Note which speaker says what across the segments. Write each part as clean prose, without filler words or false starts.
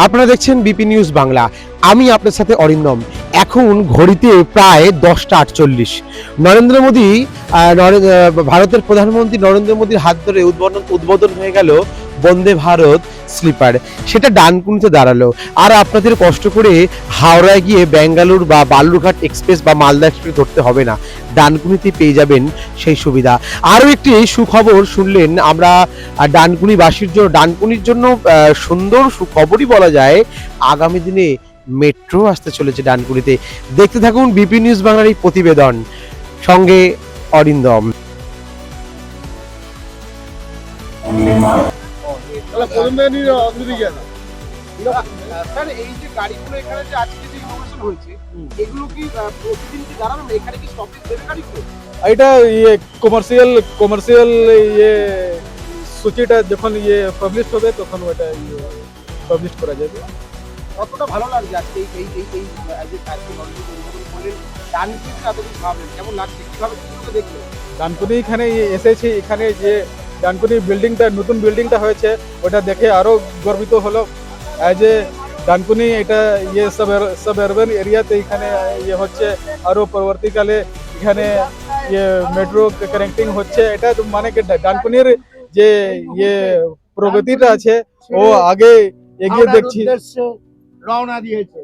Speaker 1: আপনারা দেখছেন BP news Bangla. আমি আপনার সাথে অরিন্দম। এখন ঘড়িতে প্রায় 10টা 48। নরেন্দ্র মোদী ভারতের প্রধানমন্ত্রী নরেন্দ্র মোদীর হাত ধরে উদ্বোধন হয়ে গেল বন্দে ভারত স্লিপার। সেটা ডানকুনিতে দাঁড়ালো। আর আপনাদের কষ্ট করে হাওড়ায় গিয়ে ব্যাঙ্গালোর বা বালুরঘাট এক্সপ্রেস বা মালদা এক্সপ্রেস ধরতে হবে না, ডানকুনিতে পেয়ে যাবেন সেই সুবিধা। আরও একটি সুখবর শুনলেন আমরা ডানকুনিবাসীর জন্য, ডানকুনির জন্য সুন্দর সুখবরই বলা যায়। আগামী দিনে মেট্রো আসতে চলেছে ডানকুনিতে। দেখতে থাকুন বিপি নিউজ বাংলার এই প্রতিবেদন, সঙ্গে অরিন্দম।
Speaker 2: স্যার, এই যে গাড়িগুলো এখানে যে আজকে যে ইনোভেশন হয়েছে, এগুলো কি প্রতিদিন কি দাঁড়াবে? এখানে কি স্টপেজ দেবে গাড়িগুলো?
Speaker 3: এটা কমার্শিয়াল ইয়ে সূচিটা যখন পাবলিশ হবে তখন ওটা পাবলিশ করা যাবে।
Speaker 2: কতটা ভালো লাগছে আজকে এই এই এই যে আজকে নরেন্দ্র মোদী বললেন ডানকুনিতে এত কিছু ভাবলেন, কেমন লাগছে? কিভাবে কিছু দেখলেন?
Speaker 3: ডানকুনি এখানে এসেছি, এখানে যে ডানকুনি বিল্ডিংটা, নতুন বিল্ডিংটা হয়েছে ওটা দেখে আরো গর্বিত হলো। যে ডানকুনি এটা সব আরবান এরিয়াতে এখানে হচ্ছে, আরো পরবর্তীকালে এখানে মেট্রো কানেক্টিং হচ্ছে। এটা মানে কি ডানকুনির যে প্রগতিটা আছে ও আগে এগিয়ে দেখছি।
Speaker 2: রওনা দিয়েছে।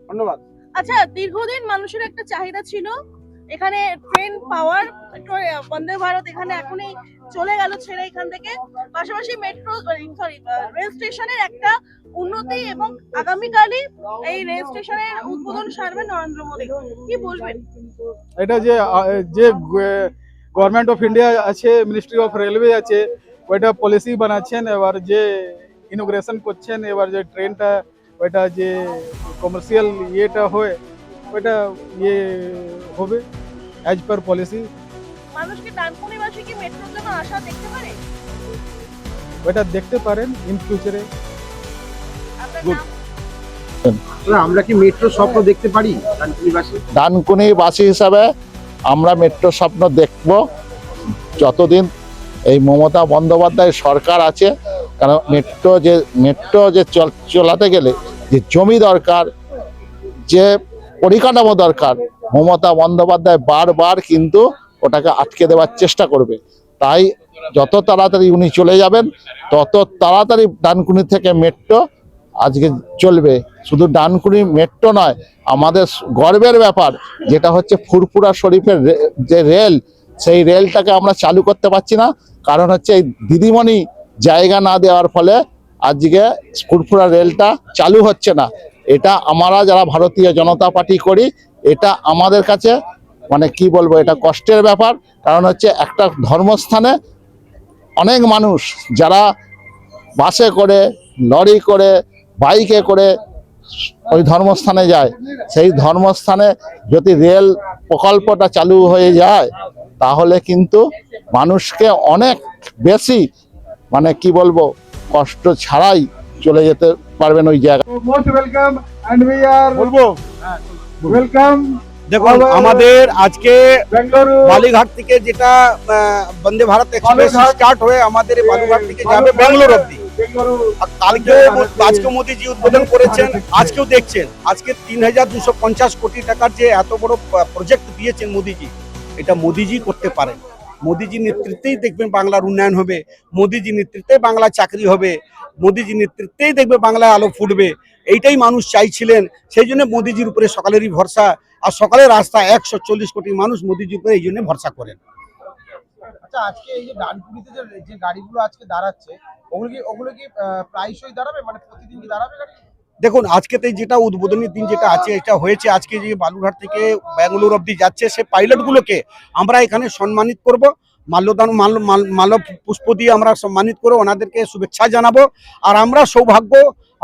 Speaker 2: ধন্যবাদ।
Speaker 4: আচ্ছা, দীর্ঘদিন মানুষের একটা চাহিদা ছিল এখানে ট্রেন পাওয়ার, বন্দে ভারত এখানে এখনই চলে গেল ছেড়ে এখান থেকে। পাশাপাশি মেট্রো রেল স্টেশনের একটা উন্নতি, এবং আগামীকালই এই রেল স্টেশনের উদ্বোধন সারবেন নরেন্দ্র মোদী। কি বলবেন?
Speaker 3: এটা যে গভর্নমেন্ট অফ ইন্ডিয়া আছে, মিনিস্ট্রি অফ রেলওয়ে আছে, ওইটা পলিসি বানাচ্ছেন। এবার যে ইনোগ্রেশন করছেন, এবার যে ট্রেনটা ওইটা যে কমার্শিয়াল ইয়েটা হয় ওইটা হবে অ্যাজ পার পলিসি।
Speaker 4: মানুষকে ডানকুনিবাসী কি মেট্রোর জন্য আশা দেখতে পারে?
Speaker 3: ওইটা দেখতে পারেন ইন ফিউচারে।
Speaker 4: আপনার
Speaker 2: Good.
Speaker 4: নাম?
Speaker 2: আমরা কি মেট্রো স্বপ্ন দেখতে পারি ডানকুনিবাসী?
Speaker 5: ডানকুনিবাসী হিসাবে আমরা মেট্রো স্বপ্ন দেখব যতদিন এই মমতা বন্দ্যোপাধ্যায় সরকার আছে। কারণ মেট্রো যে চলাতে গেলে যে জমি দরকার, যে পরিকাঠামো দরকার, মমতা বন্দ্যোপাধ্যায় বারবার কিন্তু ওটাকে আটকে দেওয়ার চেষ্টা করবে। তাই যত তাড়াতাড়ি উনি চলে যাবেন তত তাড়াতাড়ি ডানকুনি থেকে মেট্রো আজকে চলবে। শুধু ডানকুনি মেট্রো নয়, আমাদের গর্বের ব্যাপার যেটা হচ্ছে ফুরফুরা শরীফের যে রেল, সেই রেলটাকে আমরা চালু করতে পারছি না। কারণ হচ্ছে এই দিদিমণি জায়গা না দেওয়ার ফলে আজকে ফুরফুরা রেলটা চালু হচ্ছে না। এটা আমরা যারা ভারতীয় জনতা পার্টি করি, এটা আমাদের কাছে মানে কি বলবো, এটা কষ্টের ব্যাপার। কারণ হচ্ছে একটা ধর্মস্থানে অনেক মানুষ যারা বাসে করে, লরি করে, বাইকে করে ওই ধর্মস্থানে যায়, সেই ধর্মস্থানে যদি রেল প্রকল্পটা চালু হয়ে যায় তাহলে কিন্তু মানুষকে অনেক বেশি মানে কি বলবো কষ্ট ছাড়াই চলে যেতে পারবেন ওই জায়গায়।
Speaker 3: Most welcome and we are
Speaker 2: বলবো
Speaker 3: ওয়েলকাম।
Speaker 2: দেখুন, আমাদের আজকে
Speaker 3: বেঙ্গালুরু
Speaker 2: বালিঘাট থেকে যেটা বন্দে ভারত এক্সপ্রেস স্টার্ট হয়ে আমাদের বালুঘাট থেকে যাবে বেঙ্গালোর অব্দি। আর কালকে আজকে মোদীজি উদ্বোধন করেছেন, আজকেও দেখছেন। আজকে ৩,২৫০ কোটি টাকার যে এত বড় প্রজেক্ট দিয়েছেন মোদীজি, এটা মোদীজি করতে পারেন। মোদীজির নেতৃত্বেই দেখবেন বাংলার উন্নয়ন হবে, মোদীজির নেতৃত্বে বাংলা চাকরি হবে, মোদীজির নেতৃত্বেই দেখবে বাংলায় আলো ফুটবে। এইটাই মানুষ চাইছিলেন, সেই জন্য মোদীজির উপরে সকালেরই ভরসা। আর সকালের রাস্তা 140 কোটি মানুষ মোদীজির উপরে এই জন্য ভরসা করেন। আচ্ছা, আজকে এই যে ডানকুনিতে যে গাড়িগুলো আজকে দাঁড়াচ্ছে, ওগুলো কি প্রায়শই দাঁড়াবে, মানে প্রতিদিন কি দাঁড়াবে গাড়ি? দেখুন, আজকেতে যেটা উদ্বোধনী দিন যেটা আছে, এটা হয়েছে আজকে যে বালুরঘাট থেকে ব্যাঙ্গালোর অব্দি যাচ্ছে, সে পাইলটগুলোকে আমরা এখানে সম্মানিত করব। মাল্য পুষ্প দিয়ে আমরা সম্মানিত করে ওনাদেরকে শুভেচ্ছা জানাবো। আর আমরা সৌভাগ্য,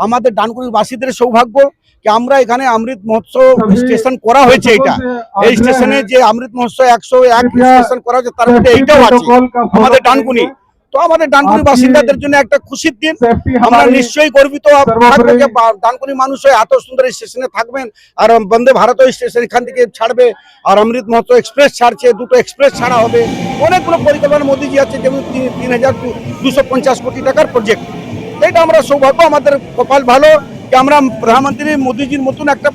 Speaker 2: আমাদের ডানকুনির বাসীদের সৌভাগ্য কি আমরা এখানে অমৃত মহোৎসব স্টেশন করা হয়েছে। এই স্টেশনে যে অমৃত মহোৎসব 101 স্টেশন করা হয়েছে, তার মধ্যে এইটাও আছে আমাদের ডানকুনি। তো আমাদের ডানকুনি বাসিন্দাদের জন্য একটা খুশির দিন। আমরা নিশ্চয়ই গর্বিত থাকবো যে ডানকুনি মানুষ এত সুন্দর স্টেশনে থাকবেন। আর বন্দে ভারত স্টেশন এখান থেকে ছাড়বে, আর অমৃত মহোৎসব এক্সপ্রেস ছাড়ছে, দুটো এক্সপ্রেস ছাড়া হবে। অনেকগুলো পরিকল্পনা মোদীজি আছে, যেমন ৩,২৫০ কোটি টাকার প্রজেক্ট। এটা আমরা সৌভাগ্য, আমাদের কপাল ভালো যে আমরা প্রধানমন্ত্রী মোদিজির মতন একটা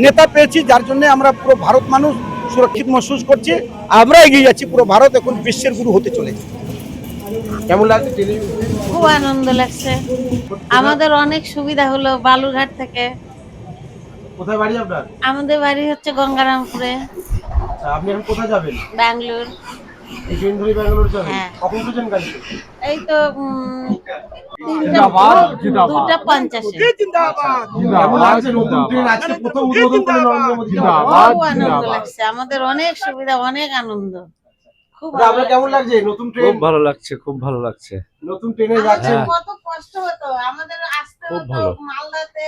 Speaker 2: নেতা পেয়েছি, যার জন্য আমরা পুরো ভারত মানুষ সুরক্ষিত মহসুস করছি। আমরা এগিয়ে যাচ্ছি, পুরো ভারত এখন বিশ্বের গুরু হতে চলেছে।
Speaker 1: কেমন লাগছে টেলিভিশন?
Speaker 6: খুব আনন্দ লাগছে, আমাদের অনেক সুবিধা হলো বালুরঘাট থেকে।
Speaker 1: কোথায় বাড়ি আপনার?
Speaker 6: আমাদের বাড়ি হচ্ছে গঙ্গারামপুরে।
Speaker 1: আচ্ছা, আপনি এখন কোথায় যাবেন?
Speaker 6: ব্যাঙ্গালোর।
Speaker 1: এই ট্রেন ধরে ব্যাঙ্গালোর যাবেন?
Speaker 6: হ্যাঁ।
Speaker 1: কখন উঠেছেন গাড়িতে?
Speaker 6: এই তো 2:50-এ।
Speaker 1: কেমন লাগছে নতুন ট্রেন আজকে প্রথম উদ্বোধন করে নরেন্দ্র মোদী?
Speaker 6: খুব আনন্দ লাগছে, আমাদের অনেক সুবিধা, অনেক আনন্দ। খুব ভালো
Speaker 1: আপনার কেমন লাগছে নতুন ট্রেন?
Speaker 7: খুব ভালো লাগছে, খুব ভালো লাগছে।
Speaker 1: নতুন ট্রেনে
Speaker 6: আমাদের
Speaker 1: যাচ্ছেন?
Speaker 6: কত কষ্ট হতো, আমাদের আসতে
Speaker 7: খুব
Speaker 6: হতো
Speaker 7: ভালো।
Speaker 6: মালদাতে,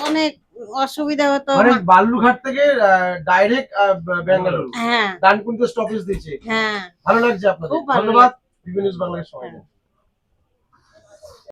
Speaker 6: অনেক অসুবিধা হতো।
Speaker 1: মানে বালুরঘাট থেকে ডাইরেক্ট ব্যাঙ্গালোর
Speaker 6: হ্যাঁ
Speaker 1: ডানকুনিতে স্টপেজ দিয়েছে।
Speaker 6: হ্যাঁ
Speaker 1: ভালো লাগছে আপনাদের?
Speaker 6: খুব ভালো
Speaker 1: ধন্যবাদ বিভিন্ন নিউজ বাংলাদেশ সময়।